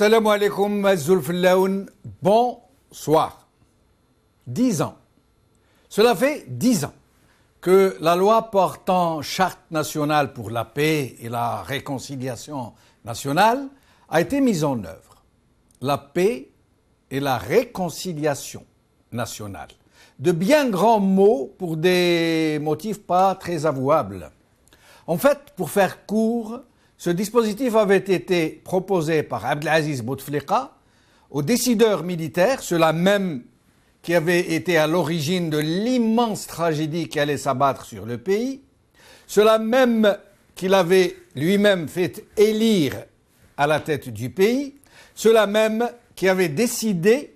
Salam alaikum, Zulfillaoun, bonsoir. 10 ans. Cela fait 10 ans que la loi portant charte nationale pour la paix et la réconciliation nationale a été mise en œuvre. La paix et la réconciliation nationale. De bien grands mots pour des motifs pas très avouables. En fait, pour faire court, ce dispositif avait été proposé par Abdelaziz Bouteflika aux décideurs militaires, ceux-là même qui avaient été à l'origine de l'immense tragédie qui allait s'abattre sur le pays, ceux-là même qu'il avait lui-même fait élire à la tête du pays, ceux-là même qui avaient décidé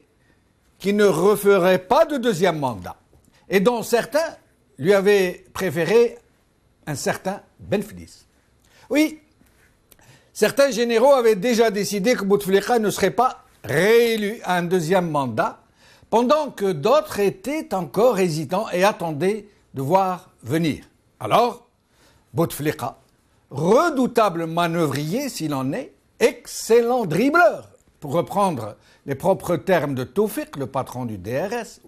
qu'il ne referait pas de deuxième mandat, et dont certains lui avaient préféré un certain Benflis. Oui, certains généraux avaient déjà décidé que Bouteflika ne serait pas réélu à un deuxième mandat, pendant que d'autres étaient encore hésitants et attendaient de voir venir. Alors, Bouteflika, redoutable manœuvrier s'il en est, excellent dribbleur, pour reprendre les propres termes de Tawfiq, le patron du DRS,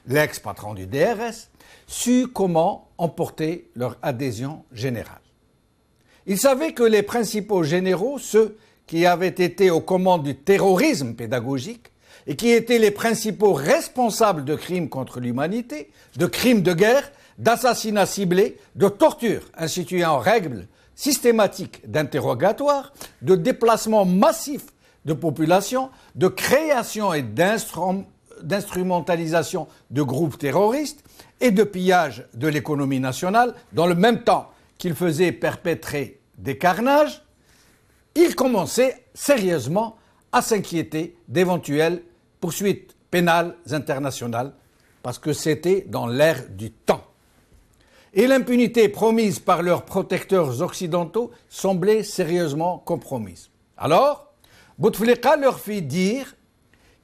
l'ex-patron du DRS, sut comment emporter leur adhésion générale. Il savait que les principaux généraux, ceux qui avaient été aux commandes du terrorisme pédagogique et qui étaient les principaux responsables de crimes contre l'humanité, de crimes de guerre, d'assassinats ciblés, de tortures instituant en règles systématiques d'interrogatoire, de déplacements massifs de population, de création et d'instrumentalisation de groupes terroristes et de pillage de l'économie nationale, dans le même temps qu'ils faisaient perpétrer des carnages, ils commençaient sérieusement à s'inquiéter d'éventuelles poursuites pénales internationales, parce que c'était dans l'air du temps. Et l'impunité promise par leurs protecteurs occidentaux semblait sérieusement compromise. Alors, Bouteflika leur fit dire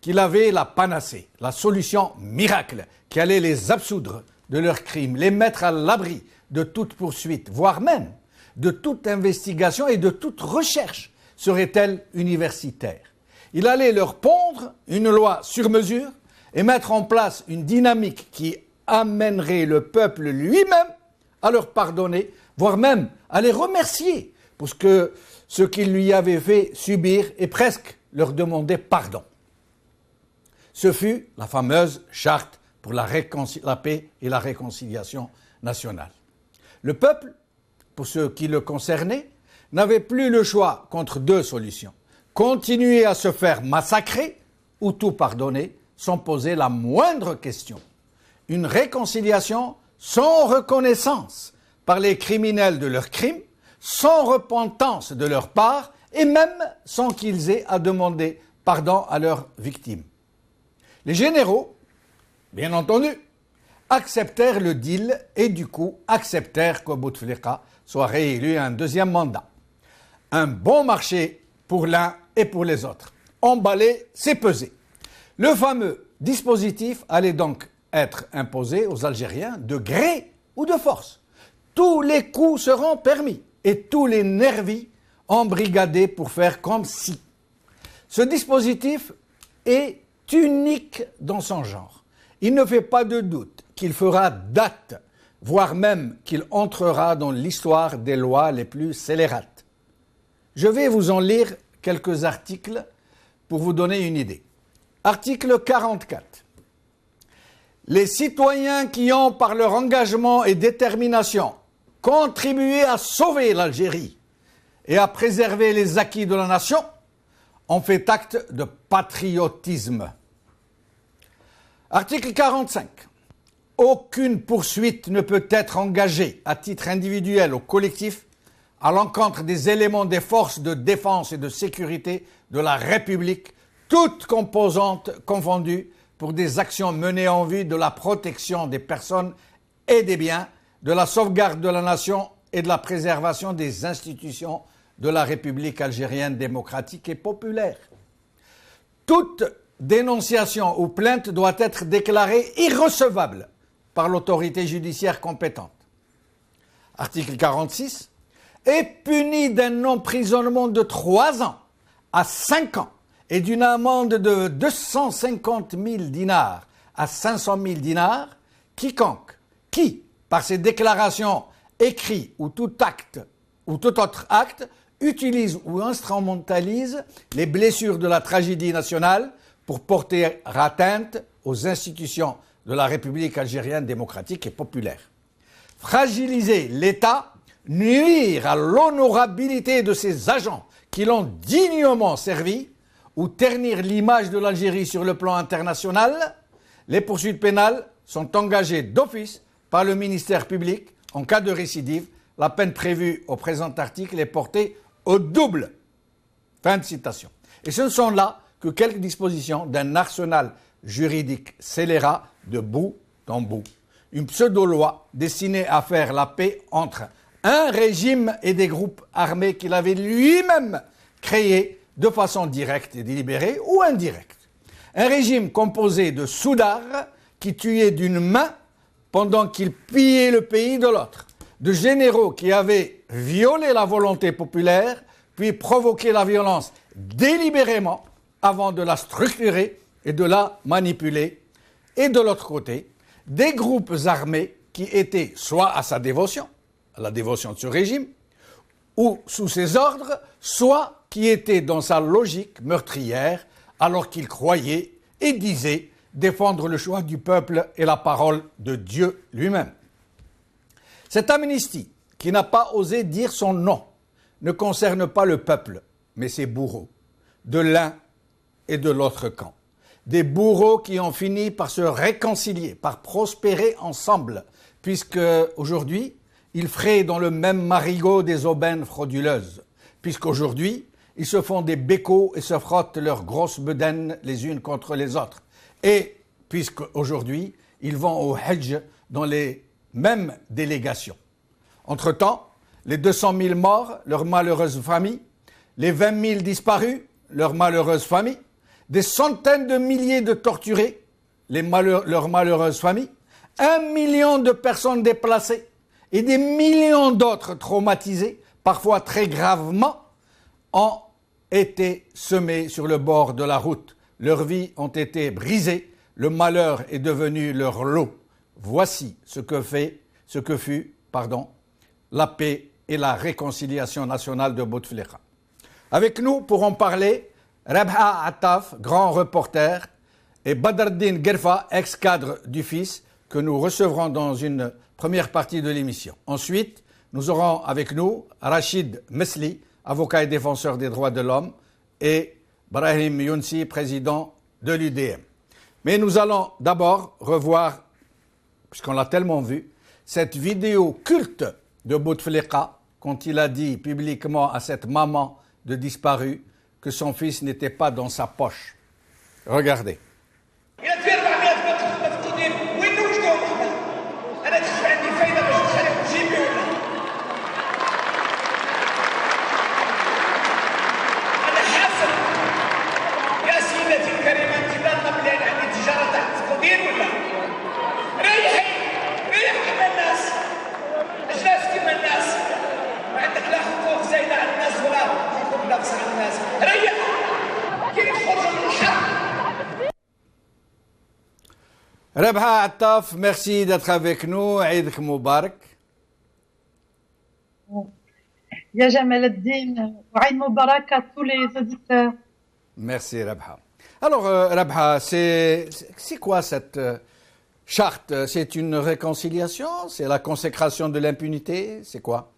qu'il avait la panacée, la solution miracle, qui allait les absoudre de leurs crimes, les mettre à l'abri de toute poursuite, voire même de toute investigation et de toute recherche, serait-elle universitaire. Il allait leur pondre une loi sur mesure et mettre en place une dynamique qui amènerait le peuple lui-même à leur pardonner, voire même à les remercier pour ce qu'ils lui avaient fait subir et presque leur demander pardon. Ce fut la fameuse charte pour la paix et la réconciliation nationale. Le peuple, pour ce qui le concernait, n'avait plus le choix contre deux solutions. Continuer à se faire massacrer ou tout pardonner sans poser la moindre question. Une réconciliation sans reconnaissance par les criminels de leurs crimes, sans repentance de leur part et même sans qu'ils aient à demander pardon à leurs victimes. Les généraux, bien entendu, acceptèrent le deal et du coup acceptèrent que Bouteflika soit réélu à un deuxième mandat. Un bon marché pour l'un et pour les autres. Emballer, c'est peser. Le fameux dispositif allait donc être imposé aux Algériens de gré ou de force. Tous les coups seront permis et tous les nervis embrigadés pour faire comme si. Ce dispositif est unique dans son genre. Il ne fait pas de doute qu'il fera date, voire même qu'il entrera dans l'histoire des lois les plus scélérates. Je vais vous en lire quelques articles pour vous donner une idée. Article 44. Les citoyens qui ont, par leur engagement et détermination, contribué à sauver l'Algérie et à préserver les acquis de la nation, ont fait acte de patriotisme. Article 45. Aucune poursuite ne peut être engagée à titre individuel ou collectif à l'encontre des éléments des forces de défense et de sécurité de la République, toutes composantes confondues, pour des actions menées en vue de la protection des personnes et des biens, de la sauvegarde de la nation et de la préservation des institutions de la République algérienne démocratique et populaire. Toute dénonciation ou plainte doit être déclarée irrecevable par l'autorité judiciaire compétente. Article 46. Est puni d'un emprisonnement de 3 ans à 5 ans et d'une amende de 250 000 dinars à 500 000 dinars quiconque qui, par ses déclarations, écrits ou tout acte ou tout autre acte, utilise ou instrumentalise les blessures de la tragédie nationale pour porter atteinte aux institutions de la République algérienne démocratique et populaire. Fragiliser l'État, nuire à l'honorabilité de ses agents qui l'ont dignement servi ou ternir l'image de l'Algérie sur le plan international, les poursuites pénales sont engagées d'office par le ministère public en cas de récidive. La peine prévue au présent article est portée au double. Fin de citation. Et ce ne sont là que quelques dispositions d'un arsenal juridique scélérat de bout en bout. Une pseudo-loi destinée à faire la paix entre un régime et des groupes armés qu'il avait lui-même créés de façon directe et délibérée ou indirecte. Un régime composé de soudards qui tuaient d'une main pendant qu'ils pillaient le pays de l'autre, de généraux qui avaient violé la volonté populaire puis provoqué la violence délibérément avant de la structurer et de la manipuler, et de l'autre côté, des groupes armés qui étaient soit à sa dévotion, à la dévotion de ce régime, ou sous ses ordres, soit qui étaient dans sa logique meurtrière alors qu'il croyait et disait défendre le choix du peuple et la parole de Dieu lui-même. Cette amnistie, qui n'a pas osé dire son nom, ne concerne pas le peuple, mais ses bourreaux, de l'un et de l'autre camp. Des bourreaux qui ont fini par se réconcilier, par prospérer ensemble, puisque aujourd'hui, ils fraient dans le même marigot des aubaines frauduleuses, puisqu'aujourd'hui, ils se font des bécots et se frottent leurs grosses bedaines les unes contre les autres. Et puisqu'aujourd'hui, ils vont au Hajj dans les mêmes délégations. Entre-temps, les 200 000 morts, leurs malheureuses familles, les 20 000 disparus, leurs malheureuses familles, des centaines de milliers de torturés, leurs malheureuses familles, 1 million de personnes déplacées et des millions d'autres traumatisés, parfois très gravement, ont été semés sur le bord de la route. Leurs vies ont été brisées, le malheur est devenu leur lot. Voici ce que fut la paix et la réconciliation nationale de Bouteflika. Avec nous pour en parler, Rabha Attaf, grand reporter, et Badreddine Guerfa, ex-cadre du FIS, que nous recevrons dans une première partie de l'émission. Ensuite, nous aurons avec nous Rachid Mesli, avocat et défenseur des droits de l'homme, et Brahim Younsi, président de l'UDM. Mais nous allons d'abord revoir, puisqu'on l'a tellement vu, cette vidéo culte de Bouteflika, quand il a dit publiquement à cette maman de disparu que son fils n'était pas dans sa poche. Regardez. Rabha Attaf, merci d'être avec nous. Eid Moubarak. Ya Jamal Eddine, Eid Moubarak à tous les auditeurs. Merci Rabha. Alors Rabha, c'est quoi cette charte? C'est une réconciliation? C'est la consécration de l'impunité? C'est quoi?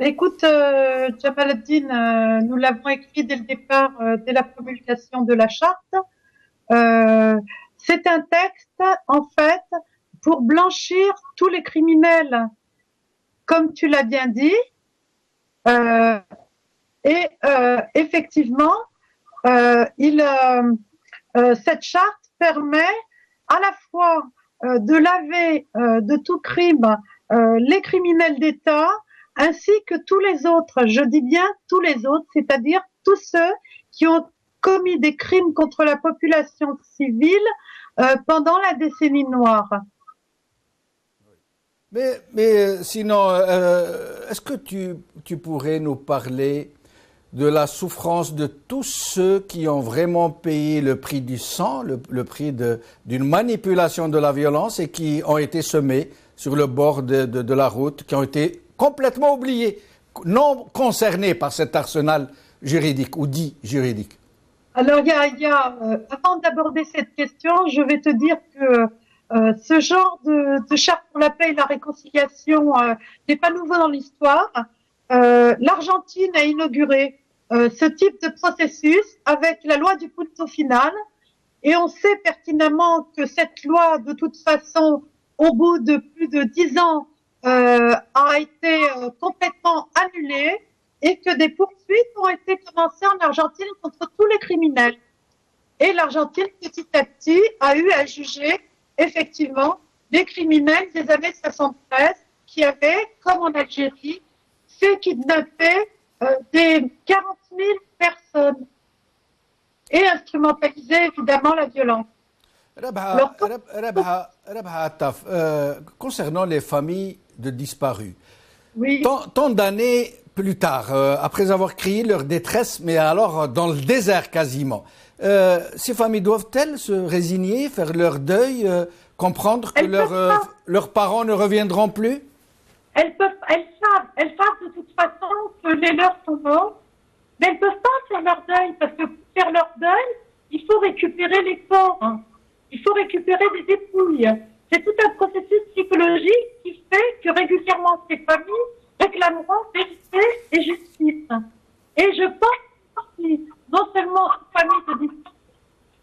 Écoute, Jamal Eddine, nous l'avons écrit dès le départ, dès la promulgation de la charte. C'est un texte, en fait, pour blanchir tous les criminels, comme tu l'as bien dit. Effectivement, cette charte permet à la fois de laver de tout crime les criminels d'État, ainsi que tous les autres. Je dis bien tous les autres, c'est-à-dire tous ceux qui ont commis des crimes contre la population civile pendant la décennie noire. Mais sinon, est-ce que tu pourrais nous parler de la souffrance de tous ceux qui ont vraiment payé le prix du sang, le prix d'une manipulation de la violence et qui ont été semés sur le bord de la route, qui ont été complètement oubliés, non concernés par cet arsenal juridique ou dit juridique. Alors, avant d'aborder cette question, je vais te dire que ce genre de charte pour la paix et la réconciliation n'est pas nouveau dans l'histoire. L'Argentine a inauguré ce type de processus avec la loi du punto final, et on sait pertinemment que cette loi, de toute façon, au bout de plus de 10 ans, a été complètement annulée, et que des poursuites ont été commencées en Argentine contre tous les criminels. Et l'Argentine, petit à petit, a eu à juger, effectivement, des criminels des années 73 qui avaient, comme en Algérie, fait kidnapper des 40 000 personnes et instrumentalisé évidemment la violence. Rabha Attaf, concernant les familles de disparus, oui. Tant d'années plus tard, après avoir crié leur détresse, mais alors dans le désert quasiment, ces familles doivent-elles se résigner, faire leur deuil, comprendre que leurs parents ne reviendront plus? Elles savent de toute façon que les leurs sont morts, mais elles ne peuvent pas faire leur deuil, parce que pour faire leur deuil, il faut récupérer les corps, hein. Il faut récupérer des dépouilles. C'est tout un processus psychologique qui fait que régulièrement ces familles réclameront vérité et justice. Et je pense non seulement aux familles de disparus,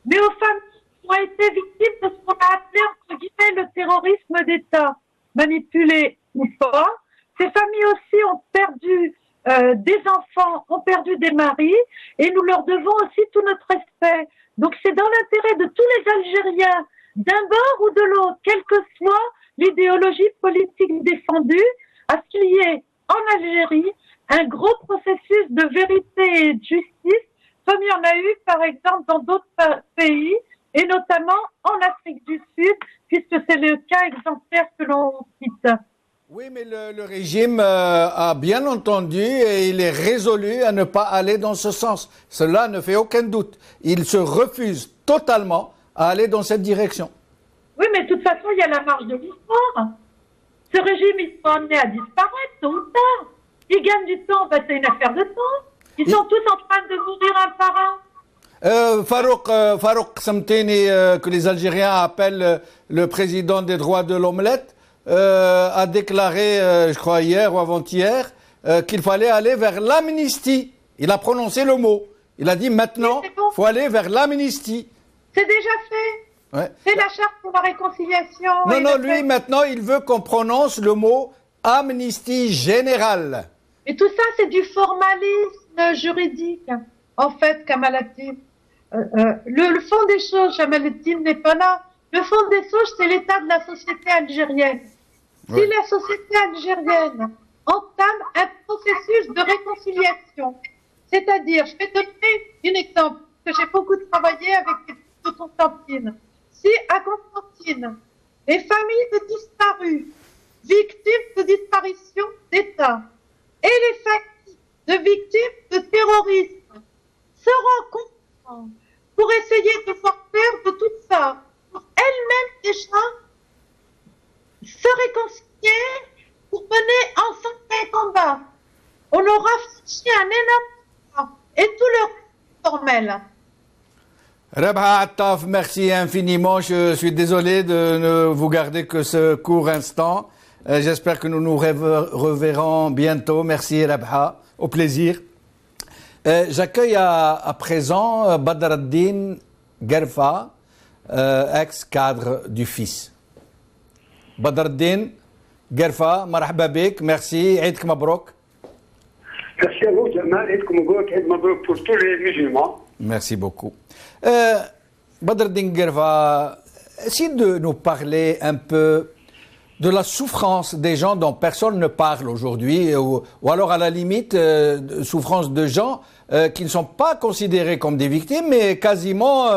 mais aux familles qui ont été victimes de ce qu'on a appelé entre guillemets le terrorisme d'État, manipulé ou pas. Ces familles aussi ont perdu des enfants, ont perdu des maris, et nous leur devons aussi tout notre respect. Donc c'est dans l'intérêt de tous les Algériens, d'un bord ou de l'autre, quelle que soit l'idéologie politique défendue, à ce qu'il y ait en Algérie un gros processus de vérité et de justice, comme il y en a eu par exemple dans d'autres pays, et notamment en Afrique du Sud, puisque c'est le cas exemplaire que l'on cite. Oui, mais le régime a bien entendu et il est résolu à ne pas aller dans ce sens. Cela ne fait aucun doute. Il se refuse totalement à aller dans cette direction. Oui, mais de toute façon, il y a la marche de l'histoire. Ce régime, il sera amené à disparaître tôt ou tard. Il gagne du temps, c'est une affaire de temps. Ils sont tous en train de mourir un par un. Farouk Samteni, que les Algériens appellent le président des droits de l'omelette, a déclaré, je crois hier ou avant-hier, qu'il fallait aller vers l'amnistie. Il a prononcé le mot. Il a dit maintenant, il faut aller vers l'amnistie. C'est déjà fait. Ouais. C'est la charte pour la réconciliation. Non, lui maintenant, il veut qu'on prononce le mot amnistie générale. Et tout ça, c'est du formalisme juridique. En fait, Kamaladdin, le fond des choses, Kamaladdin n'est pas là. Le fond des choses, c'est l'état de la société algérienne. Ouais. Si la société algérienne entame un processus de réconciliation, c'est-à-dire, je vais te donner un exemple, parce que j'ai beaucoup travaillé avec de Constantine. Si à Constantine, les familles de disparus, victimes de disparition d'État, et les familles de victimes de terrorisme se rencontrent pour essayer de voir faire de tout ça, pour elles-mêmes déjà se réconcilier pour mener ensemble un combat. On aura franchi un énorme combat et tout le reste formel. Rabha Attaf, merci infiniment. Je suis désolé de ne vous garder que ce court instant. J'espère que nous nous reverrons bientôt. Merci Rabha, au plaisir. J'accueille à présent Badreddine Guerfa, ex-cadre du FIS. Badreddine Guerfa, marhaba bik, merci, Eid Mabrouk. Merci à vous, Jamal, Eid Mabrouk pour tous les musulmans. Merci beaucoup. Badreddine Guerfa, essayez de nous parler un peu de la souffrance des gens dont personne ne parle aujourd'hui, ou alors à la limite, souffrance de gens qui ne sont pas considérés comme des victimes, mais quasiment,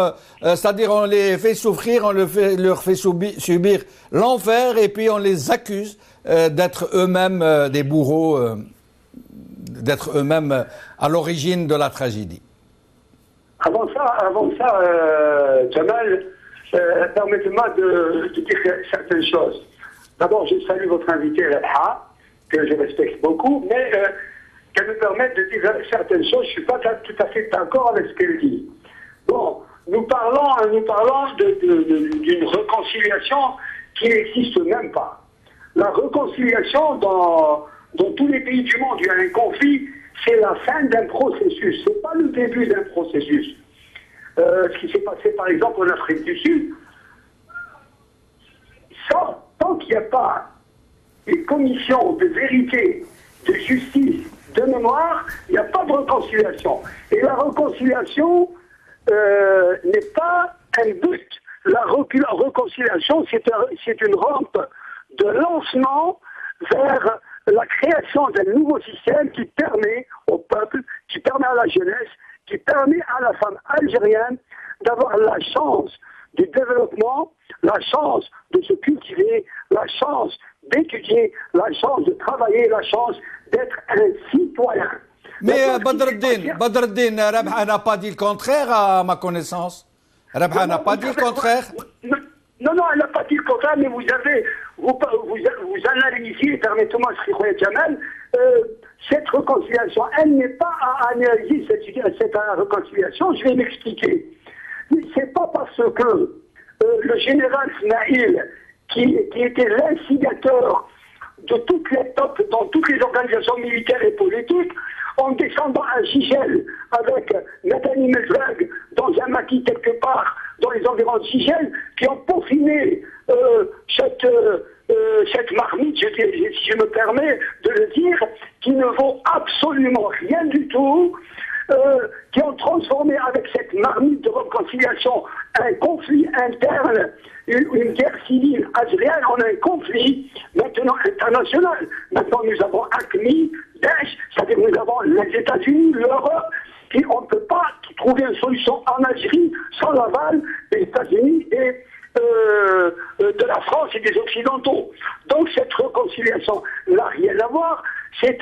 c'est-à-dire on les fait souffrir, on leur fait subir l'enfer, et puis on les accuse d'être eux-mêmes des bourreaux d'être eux-mêmes à l'origine de la tragédie. Avant ça, Jamal, permettez-moi de dire certaines choses. D'abord, je salue votre invité, Rabha, que je respecte beaucoup, mais qu'elle me permette de dire certaines choses. Je ne suis pas tout à fait d'accord avec ce qu'elle dit. Bon, nous parlons d'une réconciliation qui n'existe même pas. La réconciliation dans tous les pays du monde où il y a un conflit, c'est la fin d'un processus, c'est pas le début d'un processus. Ce qui s'est passé par exemple en Afrique du Sud, ça, tant qu'il n'y a pas une commission de vérité, de justice, de mémoire, il n'y a pas de réconciliation. Et la réconciliation n'est pas un but. La réconciliation, c'est une rampe de lancement vers la création d'un nouveau système qui permet au peuple, qui permet à la jeunesse, qui permet à la femme algérienne d'avoir la chance du développement, la chance de se cultiver, la chance d'étudier, la chance de travailler, la chance d'être un citoyen. Mais Badreddin, Rabha n'a pas dit le contraire à ma connaissance. Rabha n'a pas dit le contraire. Non, elle n'a pas dit le contraire, mais vous analysez, permettez-moi, Jamal, cette réconciliation, elle n'est pas à analyser cette réconciliation, je vais m'expliquer. C'est pas parce que le général Smaïl, qui était l'instigateur de toutes les tops dans toutes les organisations militaires et politiques, en descendant à Gigel avec Nathalie Mezrag dans un maquis quelque part dans les environs de Gigel, qui ont peaufiné cette marmite, si je me permets de le dire, qui ne vaut absolument rien du tout, qui ont transformé avec cette marmite de réconciliation un conflit interne, une guerre civile algérienne en un conflit maintenant international. Maintenant nous avons ACMI, Daesh, c'est-à-dire nous avons les États-Unis, l'Europe, et on ne peut pas trouver une solution en Algérie sans l'aval des États-Unis et de la France et des Occidentaux. Donc cette réconciliation n'a rien à voir. C'est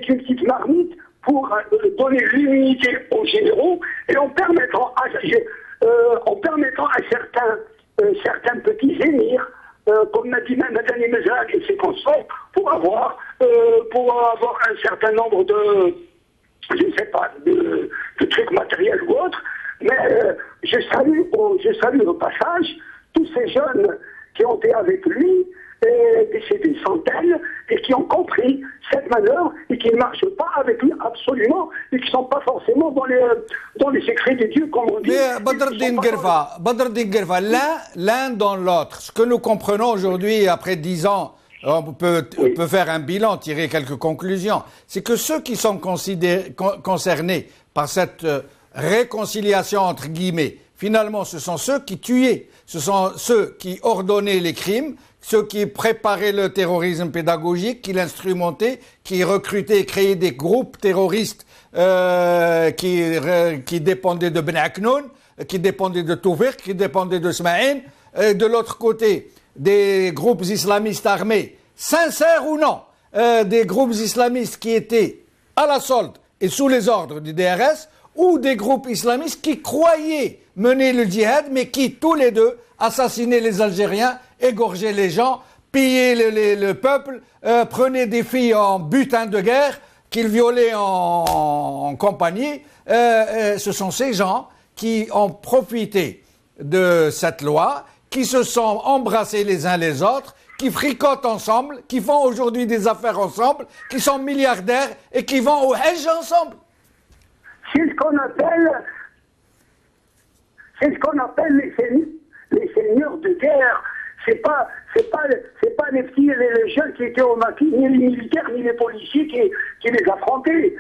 une petite marmite pour donner l'unité aux généraux et en permettant à certains petits émirs, comme m'a dit même Madani Mezrag et ses consorts, pour avoir un certain nombre de, je ne sais pas, de trucs matériels ou autres. Mais je salue au passage tous ces jeunes qui ont été avec lui, et c'est des centaines, et qui ont compris cette manœuvre et qui ne marchent pas avec lui absolument, et qui ne sont pas forcément dans les secrets des dieux, comme on dit. Mais Badreddin Guerfa, l'un dans l'autre, ce que nous comprenons aujourd'hui, après 10 ans, on peut faire un bilan, tirer quelques conclusions, c'est que ceux qui sont concernés par cette réconciliation entre guillemets, finalement ce sont ceux qui tuaient, ce sont ceux qui ordonnaient les crimes, ceux qui préparaient le terrorisme pédagogique, qui l'instrumentaient, qui recrutaient et créaient des groupes terroristes qui dépendaient de Ben Aknoun, qui dépendaient de Toufik, qui dépendaient de Smaïn, de l'autre côté des groupes islamistes armés, sincères ou non, des groupes islamistes qui étaient à la solde et sous les ordres du DRS, ou des groupes islamistes qui croyaient mener le djihad, mais qui, tous les deux, assassinaient les Algériens, égorgeaient les gens, pillaient le peuple, prenaient des filles en butin de guerre, qu'ils violaient en compagnie. Ce sont ces gens qui ont profité de cette loi, qui se sont embrassés les uns les autres, qui fricotent ensemble, qui font aujourd'hui des affaires ensemble, qui sont milliardaires et qui vont au Hajj ensemble. C'est ce qu'on appelle les seigneurs de guerre. C'est pas les jeunes qui étaient au maquis, ni les militaires, ni les policiers qui les affrontaient.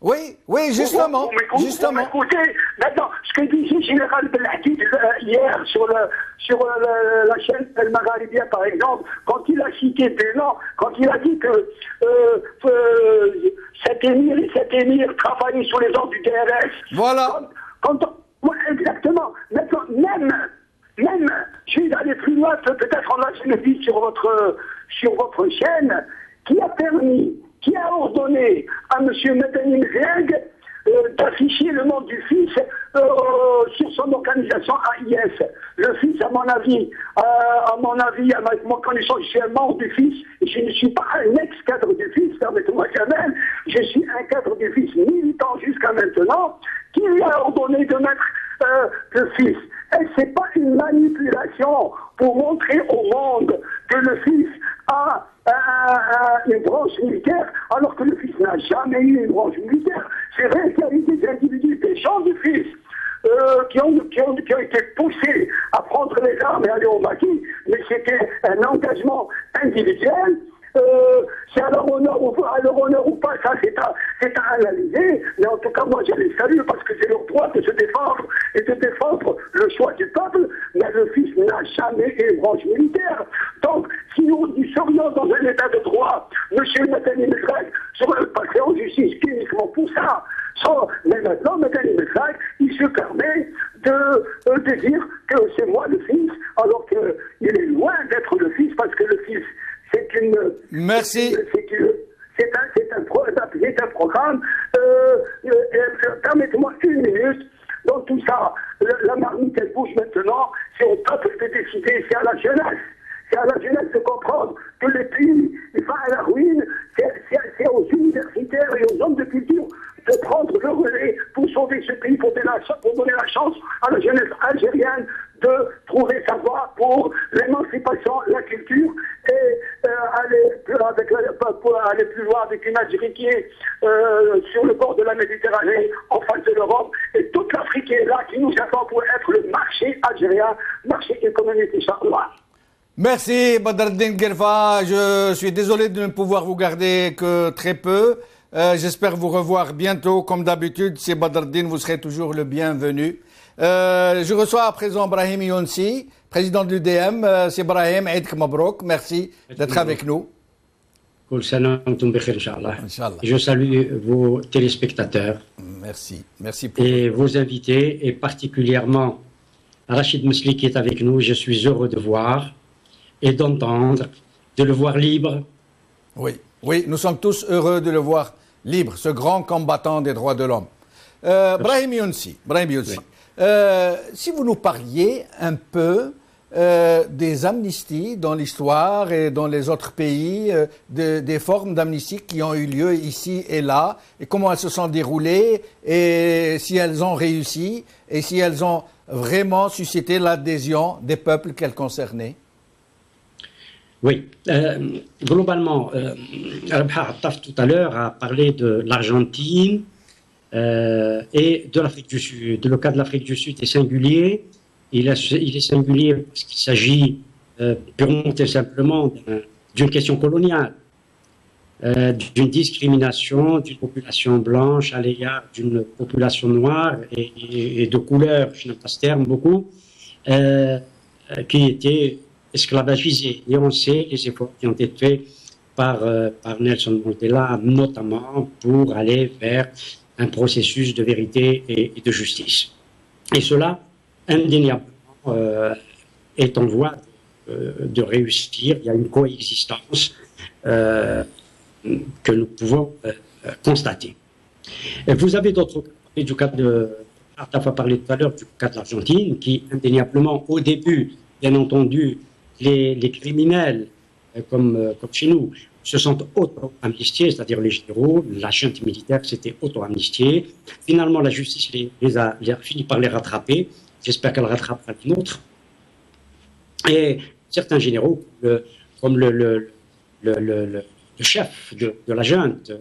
Oui, justement. Vous m'écoutez. Maintenant, ce que disait le général Belhadid hier sur la chaîne El Magharibia, par exemple, quand il a cité des noms, quand il a dit que cet émir travaillait sous les ordres du DRS. Voilà. Exactement. Maintenant, même, je vais aller plus loin, peut-être en l'a vu sur votre chaîne, qui a permis qui a ordonné à M. Medani Mzeg d'afficher le nom du fils sur son organisation AIS. Le fils, à mon avis, avec mon connaissance, je suis un membre du fils, je ne suis pas un ex-cadre du fils, permettez-moi Jamel, je suis un cadre du fils militant jusqu'à maintenant, qui lui a ordonné de mettre le fils. Et c'est pas une manipulation pour montrer au monde que le fils a une branche militaire, alors que le fils n'a jamais eu une branche militaire. C'est vrai qu'il y a eu des individus, des gens du fils, qui ont été poussés à prendre les armes et aller au maquis, mais c'était un engagement individuel. C'est à leur honneur ou pas, ça c'est à analyser, mais en tout cas moi je les salue parce que c'est leur droit de se défendre et de défendre le choix du peuple, mais le fils n'a jamais eu une branche militaire. Donc si nous serions dans un état de droit, M. Medani Mezrag serait passé en justice uniquement pour ça. Mais maintenant, Medani Mezrag, il se permet de dire que c'est moi le fils, alors qu'il est loin d'être le fils, parce que le fils, c'est une... Merci. C'est un programme. Permettez-moi une minute. Dans tout ça, la marmite, elle bouge maintenant. C'est au peuple de décider, c'est à la jeunesse. C'est à la jeunesse de comprendre que le pays va à la ruine. C'est aux universitaires et aux hommes de culture de prendre le relais pour sauver ce pays, pour donner la chance à la jeunesse algérienne de trouver sa voie pour l'émancipation, la culture et aller plus loin avec une Algérie qui est sur le bord de la Méditerranée, en face de l'Europe, et toute l'Afrique est là, qui nous attend pour être le marché algérien, marché économique, Inch'Allah. Merci Badreddine Guelfa, je suis désolé de ne pouvoir vous garder que très peu. J'espère vous revoir bientôt, comme d'habitude. C'est Badreddine, vous serez toujours le bienvenu. Je reçois à présent Brahim Younsi, président de l'UDM. C'est Brahim, Eid Mabrouk, merci d'être avec nous. Je salue vos téléspectateurs. Merci et vos invités, et particulièrement Rachid Mesli qui est avec nous. Je suis heureux de voir et d'entendre, de le voir libre. Oui, nous sommes tous heureux de le voir libre, ce grand combattant des droits de l'homme. Brahim Younsi, si vous nous parliez un peu des amnisties dans l'histoire et dans les autres pays, des formes d'amnistie qui ont eu lieu ici et là, et comment elles se sont déroulées, et si elles ont réussi, et si elles ont vraiment suscité l'adhésion des peuples qu'elles concernaient. Oui, globalement, Rabah Attaf tout à l'heure a parlé de l'Argentine et de l'Afrique du Sud. Le cas de l'Afrique du Sud est singulier. Il est singulier parce qu'il s'agit purement et simplement d'une question coloniale, d'une discrimination d'une population blanche à l'égard d'une population noire et de couleur, je n'aime pas ce terme beaucoup, qui était esclavagisés. Et on sait les efforts qui ont été faits par Nelson Mandela, notamment pour aller vers un processus de vérité et de justice. Et cela, indéniablement, est en voie de réussir. Il y a une coexistence que nous pouvons constater. Et vous avez d'autres cas, du cas de... Artaf a parlé tout à l'heure du cas de l'Argentine, qui indéniablement, au début, bien entendu, les criminels, comme chez nous, se sont auto-amnistiés, c'est-à-dire les généraux, la junte militaire s'était auto-amnistiée. Finalement, la justice a fini par les rattraper. J'espère qu'elle rattrapera les nôtres. Et certains généraux, comme le chef de la junte,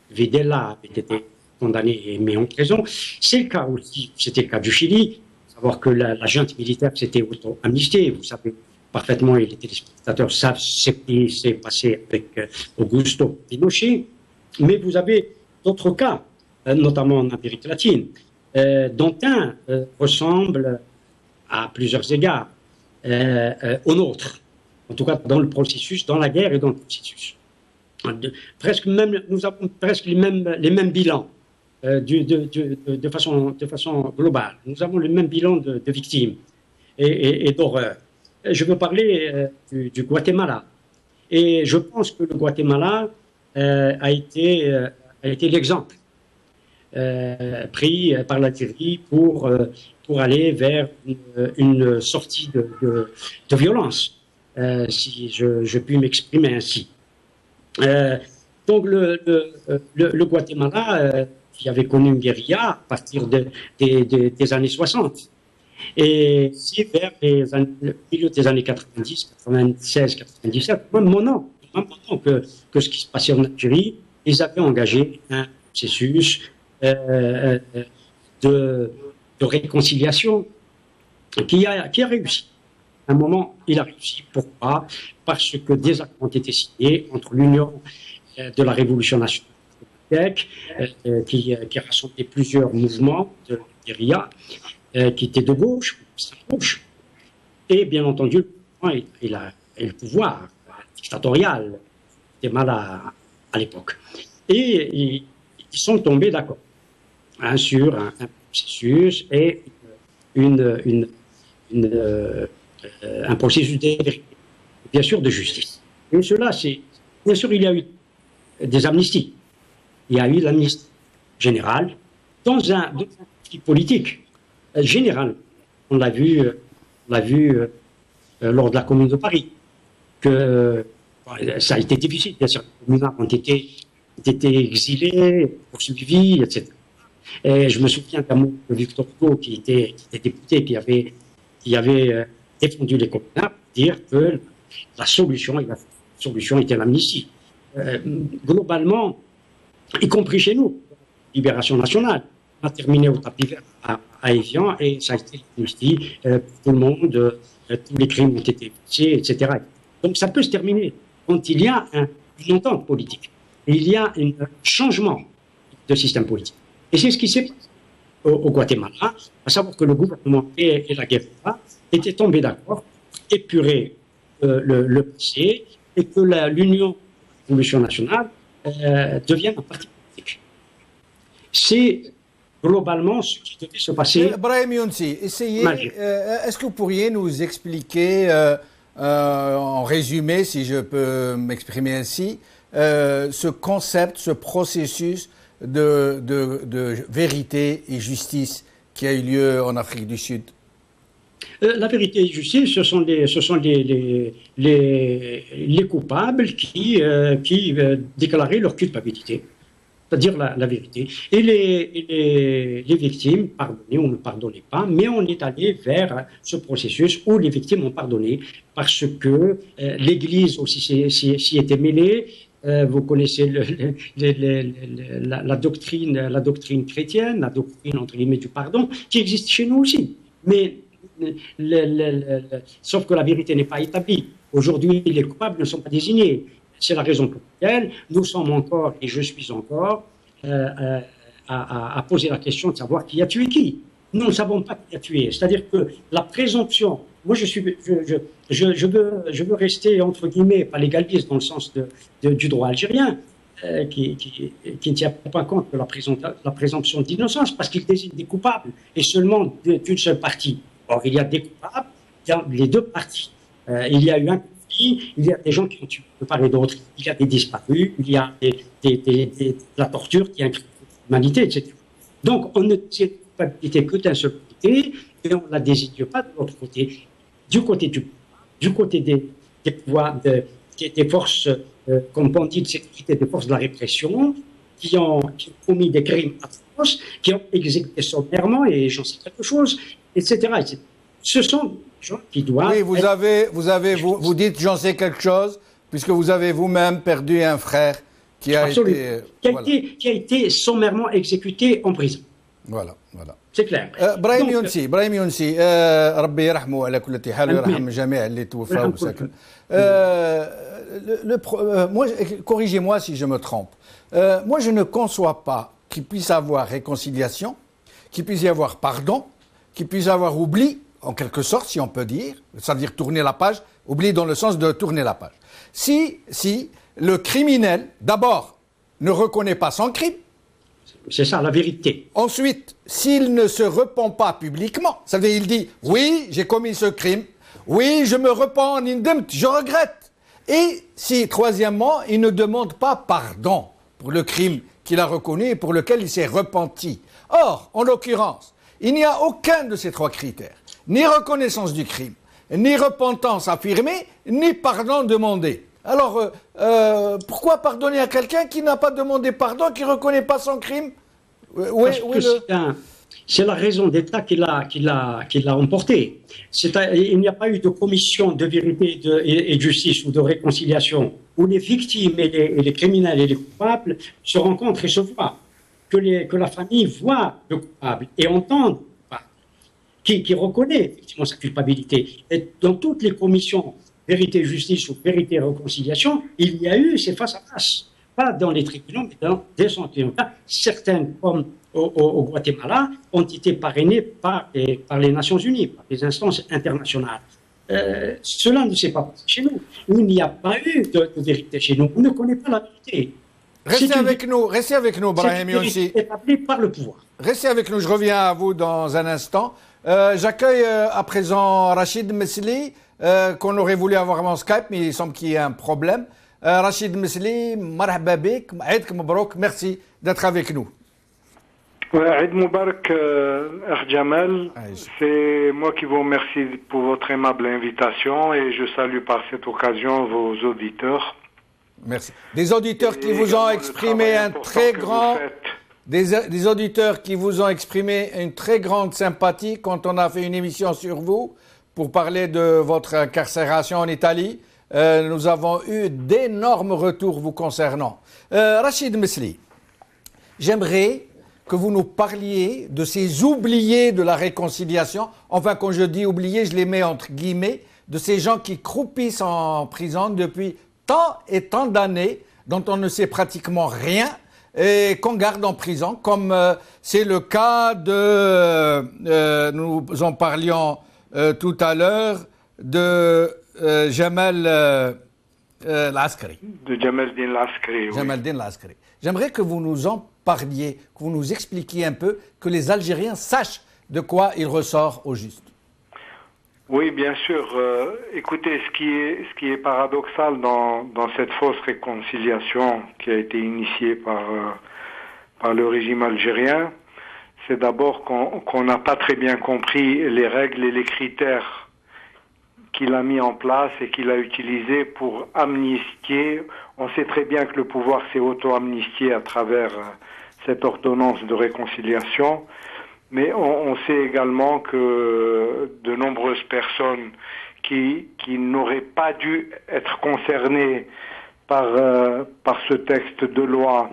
Videla, avait été condamné et mis en prison. C'est le cas aussi, c'était le cas du Chili, savoir que la junte militaire s'était auto-amnistiée. Vous savez parfaitement, et les téléspectateurs savent ce qui s'est passé avec Augusto Pinochet. Mais vous avez d'autres cas, notamment en Amérique latine, dont un ressemble à plusieurs égards au nôtre. En tout cas, dans le processus, dans la guerre et dans le processus. Nous avons presque les mêmes bilans de façon globale. Nous avons le même bilan de victimes et d'horreur. Je veux parler du Guatemala. Et je pense que le Guatemala a été l'exemple pris par l'Algérie pour aller vers une sortie de violence, si je puis m'exprimer ainsi. Donc le Guatemala, qui avait connu une guérilla à partir des années 60, et si vers le milieu des années 90, 96, 97, même moment que ce qui se passait en Algérie, ils avaient engagé un processus de réconciliation qui a réussi. À un moment, il a réussi. Pourquoi? Parce que des accords ont été signés entre l'Union de la Révolution nationale qui rassemblait plusieurs mouvements de guérilla qui étaient de gauche, et bien entendu, il a le pouvoir dictatorial était mal à l'époque. Et ils sont tombés d'accord sur un processus et un processus de vérité, bien sûr de justice. Et cela, c'est bien sûr, il y a eu des amnisties. Il y a eu l'amnistie générale dans un conflit politique général. On l'a vu lors de la Commune de Paris, que ça a été difficile. Bien sûr, les communards ont été exilés, poursuivis, etc. Et je me souviens d'un mot de Victor Hugo, qui était député, qui avait défendu les communards, pour dire que la solution était l'amnistie. Globalement, y compris chez nous, Libération nationale, on a terminé au tapis vert à Évian, et ça a été l'amnistie pour tout le monde, tous les crimes ont été fixés, etc. Donc ça peut se terminer quand il y a une entente politique. Et il y a un changement de système politique. Et c'est ce qui s'est passé au Guatemala, à savoir que le gouvernement et la guérilla étaient tombés d'accord pour épurer le passé et que l'Union de la Révolution nationale devienne un parti politique. C'est globalement ce qui devait se passer. Brahim Younsi, essayez, est-ce que vous pourriez nous expliquer, en résumé, si je peux m'exprimer ainsi, ce concept, ce processus de vérité et justice qui a eu lieu en Afrique du Sud? La vérité et la justice, ce sont les coupables qui déclaraient leur culpabilité, c'est-à-dire la vérité. Et les victimes pardonnaient ou ne pardonnaient pas, mais on est allé vers ce processus où les victimes ont pardonné parce que l'Église aussi s'y était mêlée. Vous connaissez la doctrine chrétienne, la doctrine entre guillemets du pardon, qui existe chez nous aussi. Mais sauf que la vérité n'est pas établie. Aujourd'hui, les coupables ne sont pas désignés. C'est la raison pour laquelle nous sommes encore, et je suis encore, à poser la question de savoir qui a tué qui. Nous ne savons pas qui a tué. C'est-à-dire que la présomption, moi je veux rester entre guillemets pas légaliste dans le sens du droit algérien, qui ne tient pas compte de la présomption d'innocence, parce qu'il désigne des coupables et seulement d'une seule partie. Or, il y a des coupables dans les deux parties. Il y a eu un conflit, il y a des gens qui ont tué de part et d'autre, il y a des disparus, il y a la torture qui est un crime de l'humanité, etc. Donc, on ne tient pas que d'un seul côté, et on ne la désigne pas de l'autre côté. Du côté des pouvoirs, des forces, comme on dit, de sécurité, des forces de la répression, qui ont commis des crimes atroces, qui ont exécuté sommairement, et j'en sais quelque chose, etc. Ce sont des gens qui doivent... Oui, vous dites j'en sais quelque chose, puisque vous avez vous-même perdu un frère qui a été sommairement exécuté en prison. Voilà. C'est clair. Brahim Younsi, ربي يرحمه على كل حال ويرحم جميع اللي توفوا وسكن. Corrigez-moi si je me trompe. Moi, je ne conçois pas qu'il puisse y avoir réconciliation, qu'il puisse y avoir pardon, qu'il puisse y avoir oubli, en quelque sorte, si on peut dire, c'est-à-dire tourner la page, oubli dans le sens de tourner la page. Si le criminel, d'abord, ne reconnaît pas son crime, c'est ça, la vérité. Ensuite, s'il ne se repent pas publiquement, ça veut dire il dit « Oui, j'ai commis ce crime. Oui, je me repens, je regrette. » Et si, troisièmement, il ne demande pas pardon pour le crime qu'il a reconnu et pour lequel il s'est repenti. Or, en l'occurrence, il n'y a aucun de ces trois critères, ni reconnaissance du crime, ni repentance affirmée, ni pardon demandé. Alors, pourquoi pardonner à quelqu'un qui n'a pas demandé pardon, qui ne reconnaît pas son crime? C'est la raison d'État qui l'a emporté. Il n'y a pas eu de commission de vérité et de justice ou de réconciliation où les victimes et les criminels et les coupables se rencontrent et se voient. Que la famille voit le coupable et entende qui reconnaît effectivement sa culpabilité. Et dans toutes les commissions vérité, justice ou vérité et réconciliation, il y a eu ces face à face. Pas dans les tribunaux, mais dans des tribunaux. Certaines, comme au Guatemala, ont été parrainées par les Nations Unies, par les instances internationales. Cela ne s'est pas passé chez nous. Il n'y a pas eu de vérité chez nous. On ne connaît pas la vérité. Restez avec nous, Brahim Younsi. C'est établi par le pouvoir. Restez avec nous, je reviens à vous dans un instant. J'accueille à présent Rachid Mesli, qu'on aurait voulu avoir en Skype, mais il semble qu'il y ait un problème. Rachid Mesli, marhaba bik, Aïd Mabrouk, merci d'être avec nous. Aïd Moubarak, Jamal, c'est moi qui vous remercie pour votre aimable invitation et je salue par cette occasion vos auditeurs. Merci. Des auditeurs qui vous ont exprimé un très grand... Des auditeurs qui vous ont exprimé une très grande sympathie quand on a fait une émission sur vous pour parler de votre incarcération en Italie. Nous avons eu d'énormes retours vous concernant. Rachid Mesli, j'aimerais que vous nous parliez de ces oubliés de la réconciliation. Enfin, quand je dis oubliés, je les mets entre guillemets, de ces gens qui croupissent en prison depuis tant et tant d'années, dont on ne sait pratiquement rien, et qu'on garde en prison, comme c'est le cas de, nous en parlions tout à l'heure, de Jamal Laskari. De Jamaldin Laskari, oui. Jamaldin Laskari. J'aimerais que vous nous en parliez, que vous nous expliquiez un peu, que les Algériens sachent de quoi il ressort au juste. Oui, bien sûr. Écoutez, ce qui est paradoxal dans cette fausse réconciliation qui a été initiée par le régime algérien, c'est d'abord qu'on n'a pas très bien compris les règles et les critères qu'il a mis en place et qu'il a utilisés pour amnistier. On sait très bien que le pouvoir s'est auto-amnistié à travers cette ordonnance de réconciliation. Mais on sait également que de nombreuses personnes qui n'auraient pas dû être concernées par ce texte de loi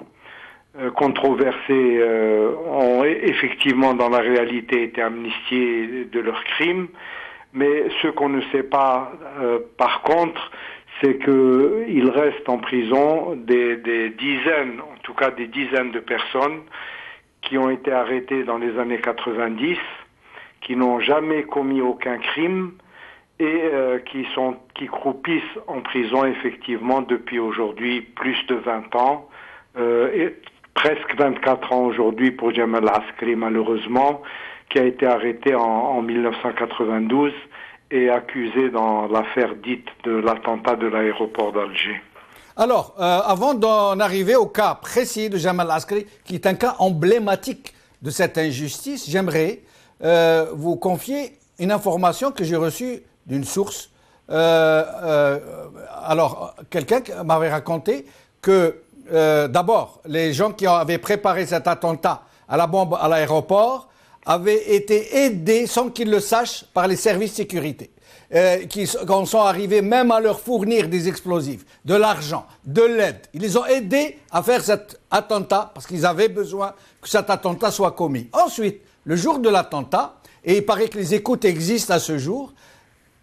controversé ont effectivement dans la réalité été amnistiées de leurs crimes. Mais ce qu'on ne sait pas par contre, c'est qu'il reste en prison des dizaines, en tout cas des dizaines de personnes qui ont été arrêtés dans les années 90, qui n'ont jamais commis aucun crime et qui croupissent en prison effectivement depuis aujourd'hui plus de 20 ans, et presque 24 ans aujourd'hui pour Jamal Askari malheureusement, qui a été arrêté en 1992 et accusé dans l'affaire dite de l'attentat de l'aéroport d'Alger. Alors, avant d'en arriver au cas précis de Jamal Askari, qui est un cas emblématique de cette injustice, j'aimerais vous confier une information que j'ai reçue d'une source. Alors, quelqu'un m'avait raconté que, d'abord, les gens qui avaient préparé cet attentat à la bombe à l'aéroport avaient été aidés, sans qu'ils le sachent, par les services de sécurité. Qui sont arrivés même à leur fournir des explosifs, de l'argent, de l'aide. Ils les ont aidés à faire cet attentat parce qu'ils avaient besoin que cet attentat soit commis. Ensuite, le jour de l'attentat, et il paraît que les écoutes existent à ce jour,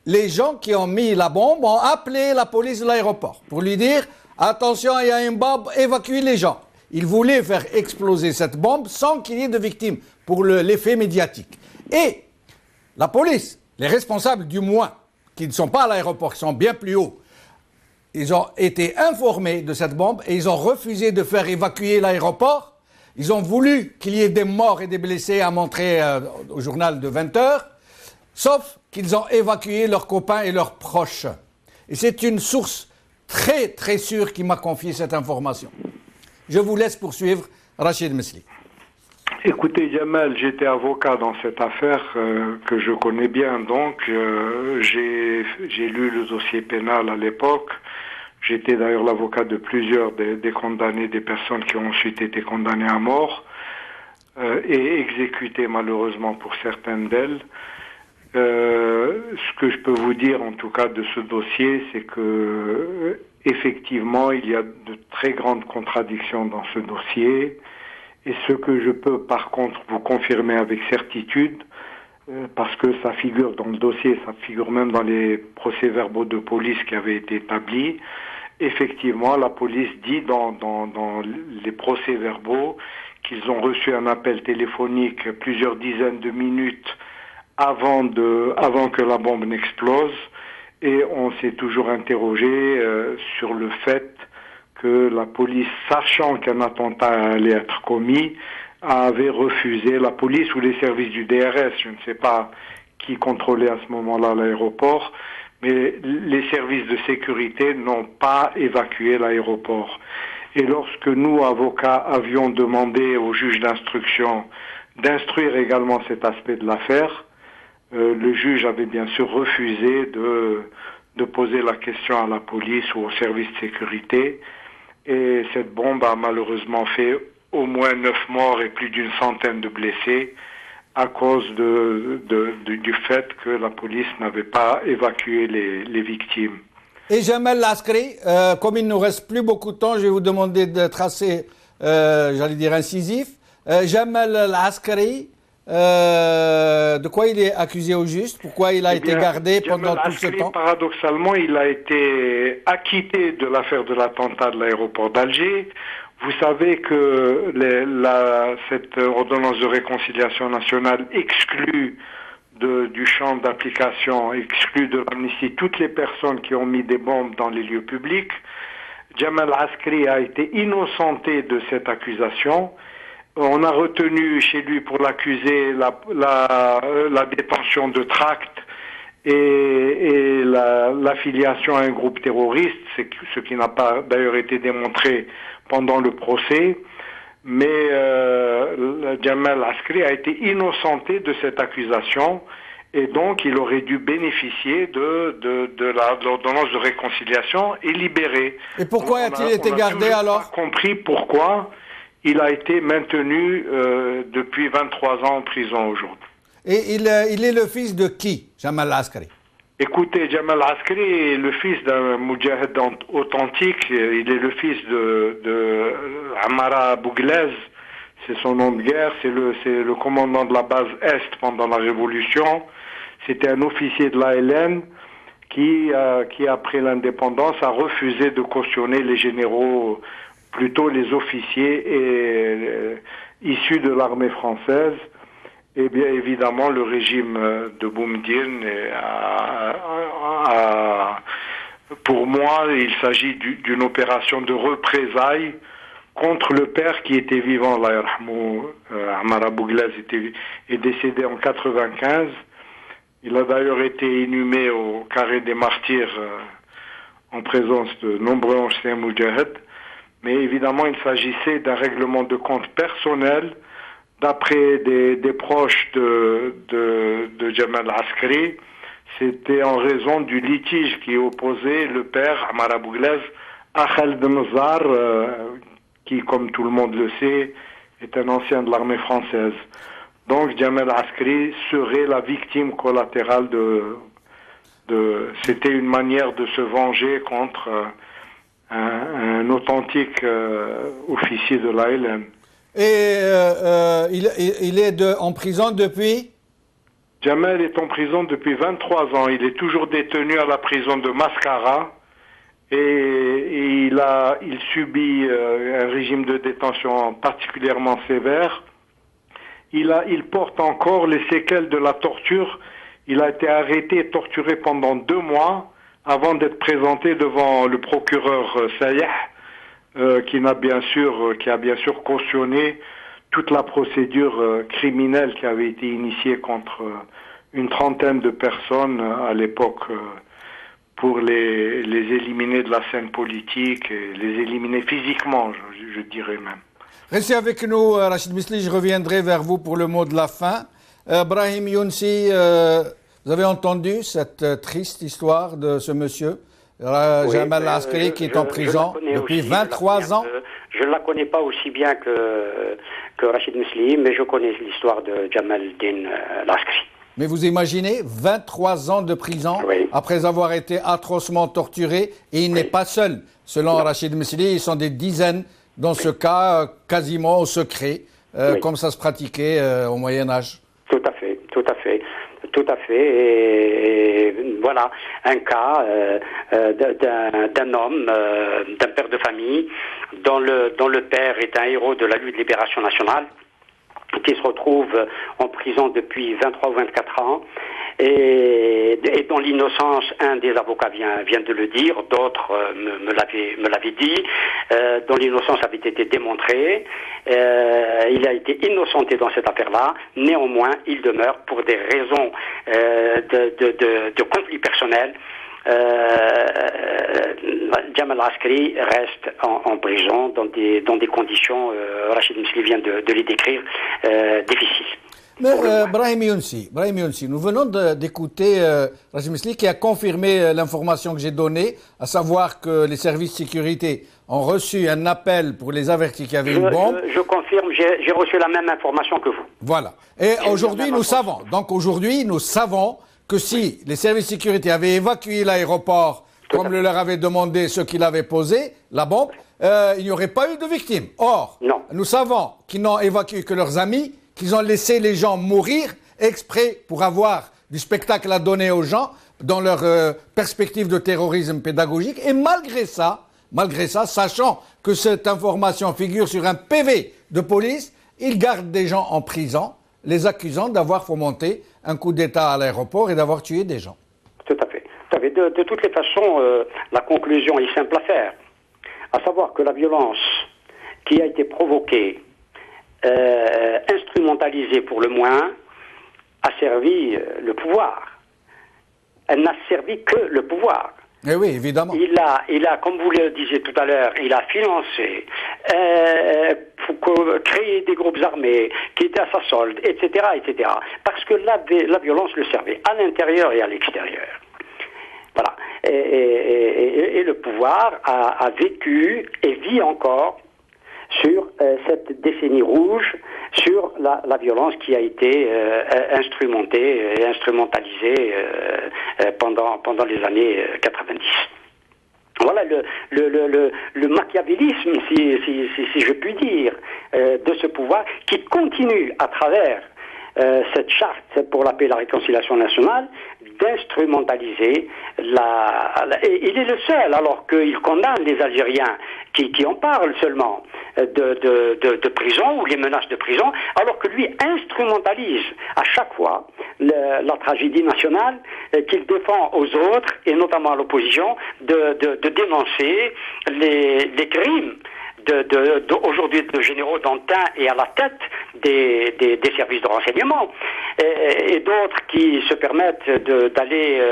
les gens qui ont mis la bombe ont appelé la police de l'aéroport pour lui dire « Attention, il y a une bombe, évacuez les gens ». Ils voulaient faire exploser cette bombe sans qu'il y ait de victimes pour l'effet médiatique. Et la police, les responsables du moins, qui ne sont pas à l'aéroport, qui sont bien plus hauts, ils ont été informés de cette bombe et ils ont refusé de faire évacuer l'aéroport. Ils ont voulu qu'il y ait des morts et des blessés à montrer au journal de 20 heures, sauf qu'ils ont évacué leurs copains et leurs proches. Et c'est une source très très sûr qui m'a confié cette information. Je vous laisse poursuivre, Rachid Mesli. Écoutez, Jamal, j'étais avocat dans cette affaire que je connais bien, donc j'ai lu le dossier pénal à l'époque. J'étais d'ailleurs l'avocat de plusieurs des condamnés, des personnes qui ont ensuite été condamnées à mort et exécutées malheureusement pour certaines d'elles. Ce que je peux vous dire en tout cas de ce dossier, c'est que effectivement il y a de très grandes contradictions dans ce dossier. Et ce que je peux par contre vous confirmer avec certitude, parce que ça figure dans le dossier, ça figure même dans les procès-verbaux de police qui avaient été établis, effectivement la police dit dans les procès-verbaux qu'ils ont reçu un appel téléphonique plusieurs dizaines de minutes avant que la bombe n'explose, et on s'est toujours interrogé sur le fait que la police, sachant qu'un attentat allait être commis, avait refusé, la police ou les services du DRS, je ne sais pas qui contrôlait à ce moment-là l'aéroport, mais les services de sécurité n'ont pas évacué l'aéroport. Et lorsque nous, avocats, avions demandé au juge d'instruction d'instruire également cet aspect de l'affaire, le juge avait bien sûr refusé de poser la question à la police ou au service de sécurité. Et cette bombe a malheureusement fait au moins 9 morts et plus d'une centaine de blessés à cause du fait que la police n'avait pas évacué les victimes. Et Jamal Lascari, comme il ne nous reste plus beaucoup de temps, je vais vous demander de tracer, j'allais dire incisif. Jamal Lascari, de quoi il est accusé au juste? Pourquoi il a été gardé pendant tout ce temps? Paradoxalement, il a été acquitté de l'affaire de l'attentat de l'aéroport d'Alger. Vous savez que cette ordonnance de réconciliation nationale exclut du champ d'application, exclut de l'amnistie toutes les personnes qui ont mis des bombes dans les lieux publics. Jamal Askari a été innocenté de cette accusation. On a retenu chez lui pour l'accuser la détention de tracts et l'affiliation à un groupe terroriste, ce qui n'a pas d'ailleurs été démontré pendant le procès. Mais Jamal Askari a été innocenté de cette accusation et donc il aurait dû bénéficier de l'ordonnance de réconciliation et libéré. Et pourquoi a-t-il été gardé alors? On n'a pas compris pourquoi il a été maintenu depuis 23 ans en prison aujourd'hui. Et il est le fils de qui, Jamal Askari? Écoutez, Jamal Askari est le fils d'un moudjahid authentique. Il est le fils de Amara Bouglez. C'est son nom de guerre. C'est le commandant de la base Est pendant la Révolution. C'était un officier de l'ALN qui, après l'indépendance, a refusé de cautionner les généraux, plutôt les officiers issus de l'armée française. Et bien évidemment, le régime de Boumediene pour moi, il s'agit d'une opération de représailles contre le père qui était vivant. Allah yarhamou, Amara Bouglez est décédé en 95. Il a d'ailleurs été inhumé au carré des martyrs en présence de nombreux anciens moudjahids. Mais évidemment, il s'agissait d'un règlement de compte personnel d'après des proches de Jamal Askari. C'était en raison du litige qui opposait le père, Amara Bouglez, à Khaled Nazar, qui, comme tout le monde le sait, est un ancien de l'armée française. Donc Jamal Askari serait la victime collatérale c'était une manière de se venger contre un authentique officier de l'ALN. Et il est en prison depuis? Jamal est en prison depuis 23 ans. Il est toujours détenu à la prison de Mascara et il subit un régime de détention particulièrement sévère. Il porte encore les séquelles de la torture. Il a été arrêté et torturé pendant 2 mois avant d'être présenté devant le procureur Sayeh, qui a bien sûr cautionné toute la procédure criminelle qui avait été initiée contre une trentaine de personnes à l'époque pour les éliminer de la scène politique, et les éliminer physiquement, je dirais même. Restez avec nous, Rachid Misli, je reviendrai vers vous pour le mot de la fin. Brahim Younsi, vous avez entendu cette triste histoire de ce monsieur, Jamal Askari, qui est en prison depuis 23 ans. Je ne la connais pas aussi bien que Rachid Misli, mais je connais l'histoire de Jamal Din Askari. Mais vous imaginez, 23 ans de prison après avoir été atrocement torturé, et il n'est pas seul. Selon Rachid Misli, ils sont des dizaines dans ce cas, quasiment au secret, comme ça se pratiquait au Moyen-Âge. Tout à fait, tout à fait. Tout à fait. Et voilà un cas d'un homme, d'un père de famille, dont le père est un héros de la lutte de libération nationale, qui se retrouve en prison depuis 23 ou 24 ans, et dont l'innocence, un des avocats vient de le dire, d'autres me l'avaient dit, dont l'innocence avait été démontrée. Il a été innocenté dans cette affaire-là. Néanmoins, il demeure pour des raisons de conflit personnel. Jamal Askari reste en prison dans des conditions, Rachid Misli vient de les décrire, difficiles. Mais Brahim Younsi, nous venons d'écouter Rachid Misli qui a confirmé l'information que j'ai donnée, à savoir que les services de sécurité ont reçu un appel pour les avertir qu'il y avait une bombe. Je confirme, j'ai reçu la même information que vous. Voilà. Et aujourd'hui, nous savons. Donc aujourd'hui, nous savons que si les services de sécurité avaient évacué l'aéroport, comme le leur avait demandé ceux qui l'avaient posé, la bombe, il n'y aurait pas eu de victimes. Or, nous savons qu'ils n'ont évacué que leurs amis, qu'ils ont laissé les gens mourir exprès pour avoir du spectacle à donner aux gens dans leur perspective de terrorisme pédagogique. Et malgré ça, sachant que cette information figure sur un PV de police, ils gardent des gens en prison, les accusant d'avoir fomenté un coup d'État à l'aéroport et d'avoir tué des gens. Tout à fait. De toutes les façons, la conclusion est simple à faire. À savoir que la violence qui a été provoquée, instrumentalisée pour le moins, a servi le pouvoir. Elle n'a servi que le pouvoir. Eh oui, évidemment. Il a, comme vous le disiez tout à l'heure, il a financé, pour créer des groupes armés qui étaient à sa solde, etc., etc. Parce que la violence le servait à l'intérieur et à l'extérieur. Voilà. Et le pouvoir a vécu et vit encore sur cette décennie rouge, sur la violence qui a été instrumentée et instrumentalisée pendant les années 90. Voilà le machiavélisme, si je puis dire, de ce pouvoir qui continue à travers cette charte pour la paix et la réconciliation nationale d'instrumentaliser et il est le seul, alors qu'il condamne les Algériens qui en parlent seulement de prison ou les menaces de prison, alors que lui instrumentalise à chaque fois la tragédie nationale qu'il défend aux autres et notamment à l'opposition de dénoncer les crimes aujourd'hui de généraux d'antin et à la tête des services de renseignement et d'autres qui se permettent d'aller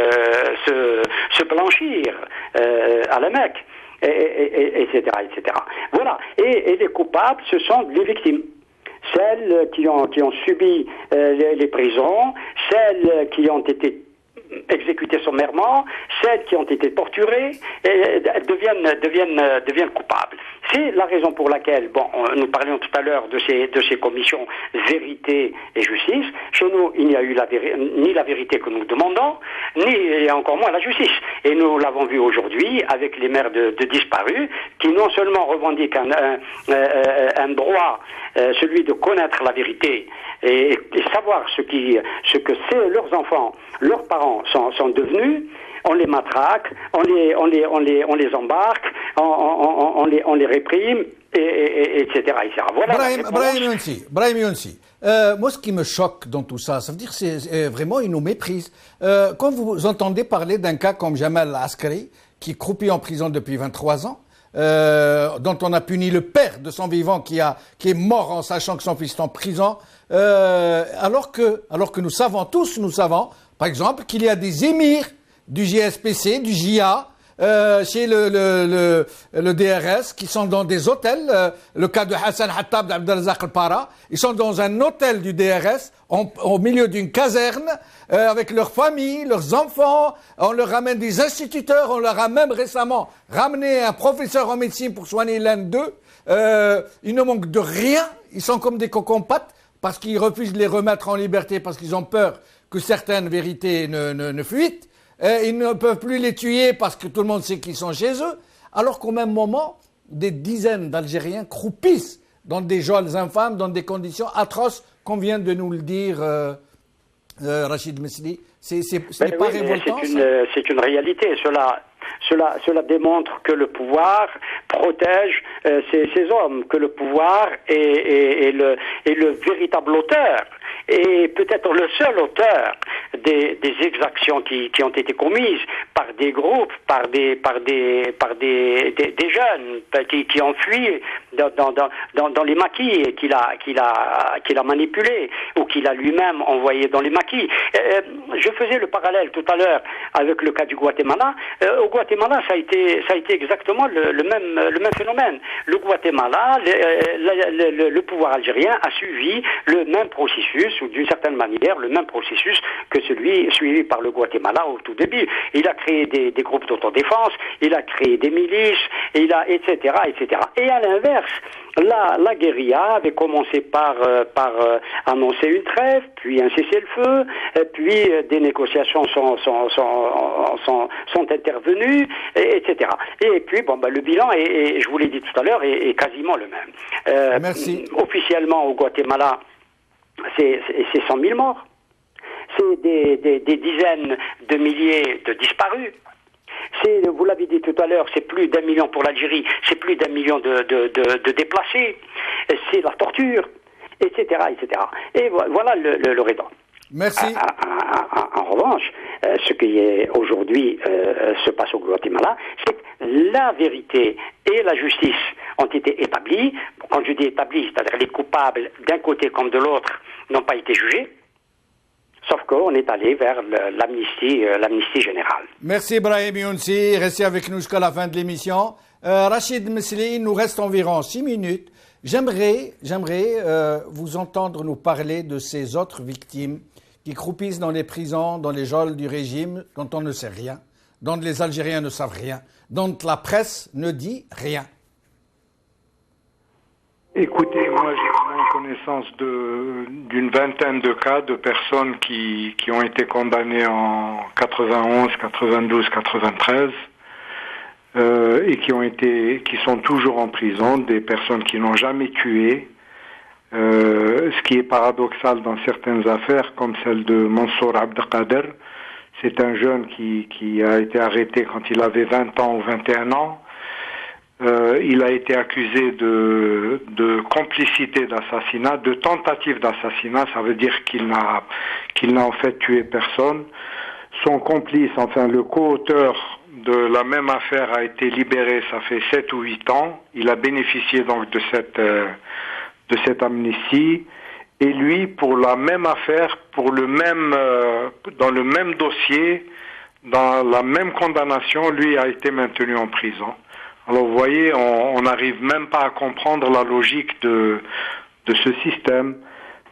se blanchir à la Mecque, etc., etc. Voilà. Et les coupables, ce sont les victimes. Celles qui ont subi les prisons, celles qui ont été exécutées sommairement, celles qui ont été torturées, deviennent coupables. C'est la raison pour laquelle, nous parlions tout à l'heure de ces commissions vérité et justice. Chez nous, il n'y a eu ni la vérité que nous demandons, ni encore moins la justice. Et nous l'avons vu aujourd'hui avec les mères de disparus, qui non seulement revendiquent un droit, celui de connaître la vérité et savoir ce que leurs enfants, leurs parents sont devenus. On les matraque, on les embarque, on les réprime, etc., etc. Voilà. Brahim Younsi, moi ce qui me choque dans tout ça, ça veut dire que c'est vraiment une méprise. Quand vous entendez parler d'un cas comme Jamal Askari, qui croupit en prison depuis 23 ans, dont on a puni le père de son vivant qui est mort en sachant que son fils est en prison, alors que nous savons, par exemple, qu'il y a des émirs du JSPC, du JA, chez le DRS, qui sont dans des hôtels. Le cas de Hassan Hattab d'Abdelrazak Al-Para, ils sont dans un hôtel du DRS, au milieu d'une caserne, avec leurs familles, leurs enfants. On leur ramène des instituteurs, on leur a même récemment ramené un professeur en médecine pour soigner l'un d'eux. Ils ne manquent de rien, ils sont comme des cocons-pattes, parce qu'ils refusent de les remettre en liberté, parce qu'ils ont peur que certaines vérités ne fuitent. Ils ne peuvent plus les tuer parce que tout le monde sait qu'ils sont chez eux, alors qu'au même moment, des dizaines d'Algériens croupissent dans des geôles infâmes, dans des conditions atroces, qu'on vient de nous le dire, Rachid Mesli. Ce n'est pas révoltant, c'est une réalité. Cela démontre que le pouvoir protège ces hommes, que le pouvoir est le véritable auteur, et peut-être le seul auteur des exactions qui ont été commises par des groupes, par des jeunes qui ont fui dans les maquis et qu'il a manipulé ou qu'il a lui-même envoyé dans les maquis. Je faisais le parallèle tout à l'heure avec le cas du Guatemala. Au Guatemala, ça a été exactement le même phénomène. Le Guatemala, le pouvoir algérien a suivi le même processus, ou d'une certaine manière le même processus que celui suivi par le Guatemala au tout début. Il a créé des groupes d'autodéfense, il a créé des milices, etc. Et à l'inverse, la guérilla avait commencé par annoncer une trêve, puis un cessez-le-feu, puis des négociations sont intervenues, etc. Et puis, le bilan, je vous l'ai dit tout à l'heure, est quasiment le même. Merci. Officiellement, au Guatemala, c'est 100 000 morts. C'est des dizaines de milliers de disparus. Vous l'avez dit tout à l'heure, c'est plus d'1 million pour l'Algérie, c'est plus d'1 million de déplacés, c'est la torture, etc. Et voilà le raison. Merci. En revanche, ce qui aujourd'hui se passe au Guatemala, c'est que la vérité et la justice ont été établies. Quand je dis établies, c'est-à-dire les coupables d'un côté comme de l'autre n'ont pas été jugés. Sauf qu'on est allé vers l'amnistie générale. Merci Ibrahim Younsi. Restez avec nous jusqu'à la fin de l'émission. Rachid Mesli, il nous reste environ 6 minutes. J'aimerais vous entendre nous parler de ces autres victimes qui croupissent dans les prisons, dans les geôles du régime, dont on ne sait rien, dont les Algériens ne savent rien, dont la presse ne dit rien. Écoutez, moi j'ai connaissance d'une vingtaine de cas de personnes qui ont été condamnées en 91, 92, 93 et qui sont toujours en prison, des personnes qui n'ont jamais tué. Ce qui est paradoxal dans certaines affaires, comme celle de Mansour Abdelkader, c'est un jeune qui a été arrêté quand il avait 20 ans ou 21 ans. Il a été accusé de complicité d'assassinat, de tentative d'assassinat. Ça veut dire qu'il n'a en fait tué personne. Son complice, enfin le co-auteur de la même affaire, a été libéré. Ça fait 7 ou 8 ans. Il a bénéficié donc de cette amnistie. Et lui, pour la même affaire, dans le même dossier, dans la même condamnation, lui a été maintenu en prison. Alors vous voyez, on n'arrive même pas à comprendre la logique de ce système.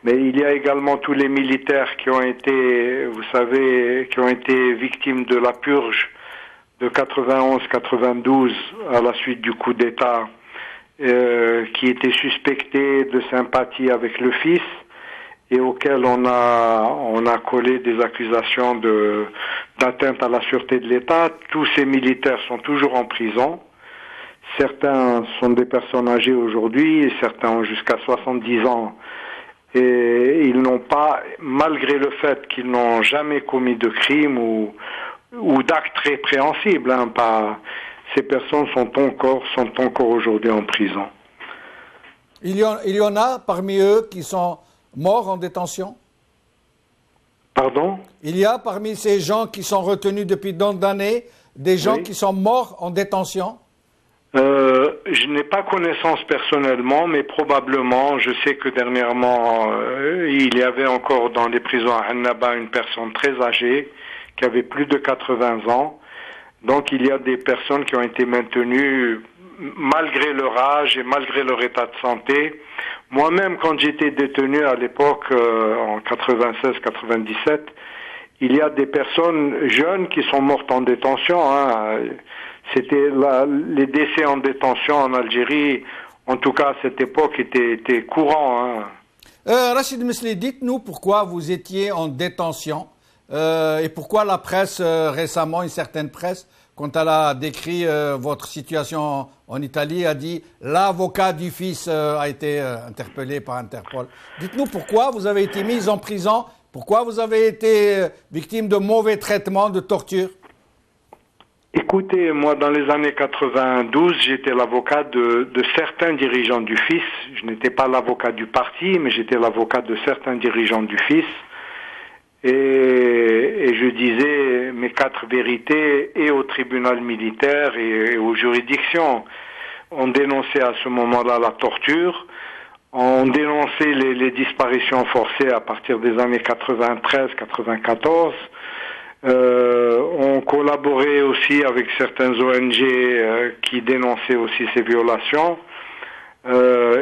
Mais il y a également tous les militaires qui ont été, vous savez, qui ont été victimes de la purge de 91-92 à la suite du coup d'État, qui étaient suspectés de sympathie avec le fils et auxquels on a collé des accusations d'atteinte à la sûreté de l'État. Tous ces militaires sont toujours en prison. Certains sont des personnes âgées aujourd'hui, et certains ont jusqu'à 70 ans. Et ils n'ont pas, malgré le fait qu'ils n'ont jamais commis de crime ou d'actes répréhensibles, ces personnes sont encore aujourd'hui en prison. Il y en a parmi eux qui sont morts en détention? Pardon? Il y a parmi ces gens qui sont retenus depuis tant d'années des gens qui sont morts en détention? Je n'ai pas connaissance personnellement, mais probablement, je sais que dernièrement, il y avait encore dans les prisons à Annaba une personne très âgée qui avait plus de 80 ans. Donc il y a des personnes qui ont été maintenues malgré leur âge et malgré leur état de santé. Moi-même, quand j'étais détenu à l'époque, en 96-97, il y a des personnes jeunes qui sont mortes en détention. Hein. C'était les décès en détention en Algérie, en tout cas à cette époque, étaient courants. Hein. Rachid Mesli, dites-nous pourquoi vous étiez en détention et pourquoi la presse récemment, une certaine presse, quand elle a décrit votre situation en Italie, a dit l'avocat du fils a été interpellé par Interpol. Dites-nous pourquoi vous avez été mis en prison, pourquoi vous avez été victime de mauvais traitements, de torture. Écoutez, moi dans les années 92, j'étais l'avocat de certains dirigeants du FIS. Je n'étais pas l'avocat du parti, mais j'étais l'avocat de certains dirigeants du FIS. Et je disais mes 4 vérités et au tribunal militaire et aux juridictions. On dénonçait à ce moment-là la torture, on dénonçait les disparitions forcées à partir des années 93-94. On collaborait aussi avec certaines ONG qui dénonçaient aussi ces violations.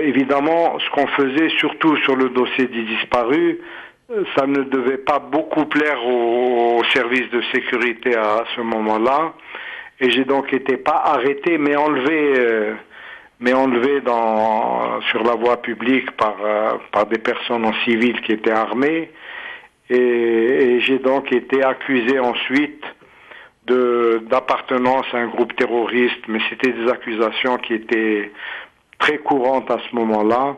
Évidemment, ce qu'on faisait surtout sur le dossier des disparus, ça ne devait pas beaucoup plaire aux services de sécurité à ce moment-là, et j'ai donc été pas arrêté, mais enlevé sur la voie publique par des personnes en civil qui étaient armées, et j'ai donc été accusé ensuite d'appartenance à un groupe terroriste, mais c'était des accusations qui étaient très courantes à ce moment-là,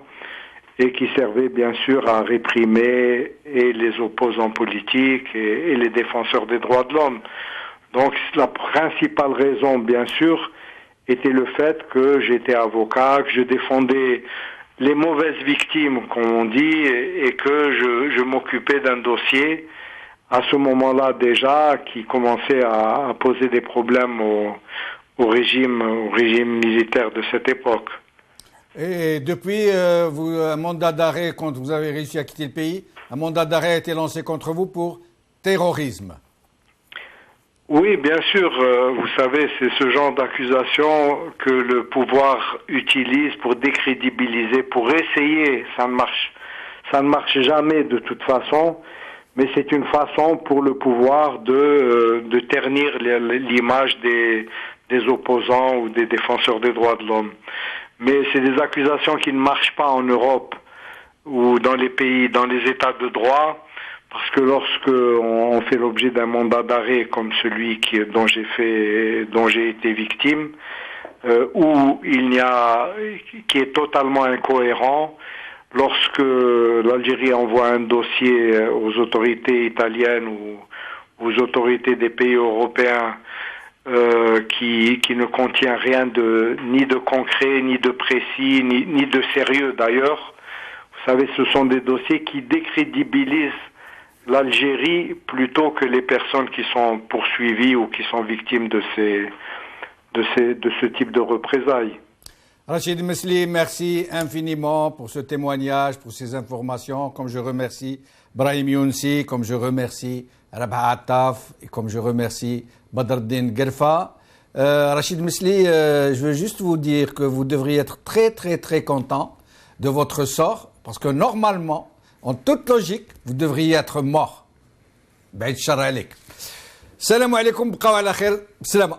et qui servait bien sûr à réprimer et les opposants politiques et les défenseurs des droits de l'homme. Donc la principale raison, bien sûr, était le fait que j'étais avocat, que je défendais les mauvaises victimes, comme on dit, et que je m'occupais d'un dossier, à ce moment-là déjà, qui commençait à poser des problèmes au régime militaire de cette époque. Et depuis, un mandat d'arrêt, quand vous avez réussi à quitter le pays, un mandat d'arrêt a été lancé contre vous pour terrorisme. Oui, bien sûr. Vous savez, c'est ce genre d'accusation que le pouvoir utilise pour décrédibiliser, pour essayer. Ça ne marche jamais de toute façon, mais c'est une façon pour le pouvoir de ternir l'image des opposants ou des défenseurs des droits de l'homme. Mais c'est des accusations qui ne marchent pas en Europe ou dans les pays, dans les États de droit, parce que lorsque on fait l'objet d'un mandat d'arrêt comme celui dont j'ai été victime, où qui est totalement incohérent, lorsque l'Algérie envoie un dossier aux autorités italiennes ou aux autorités des pays européens, qui ne contient rien ni de concret, ni de précis, ni de sérieux d'ailleurs. Vous savez, ce sont des dossiers qui décrédibilisent l'Algérie plutôt que les personnes qui sont poursuivies ou qui sont victimes de ce type de représailles. Rachid Mesli, merci infiniment pour ce témoignage, pour ces informations, comme je remercie Brahim Younsi, comme je remercie Rabah Attaf et comme je remercie Badreddine Guerfa. Rachid Mesli, je veux juste vous dire que vous devriez être très très très content de votre sort, parce que normalement, en toute logique, vous devriez être mort. Baïd Shar alik. Salam alaikum, bqaw ala khair. Salam.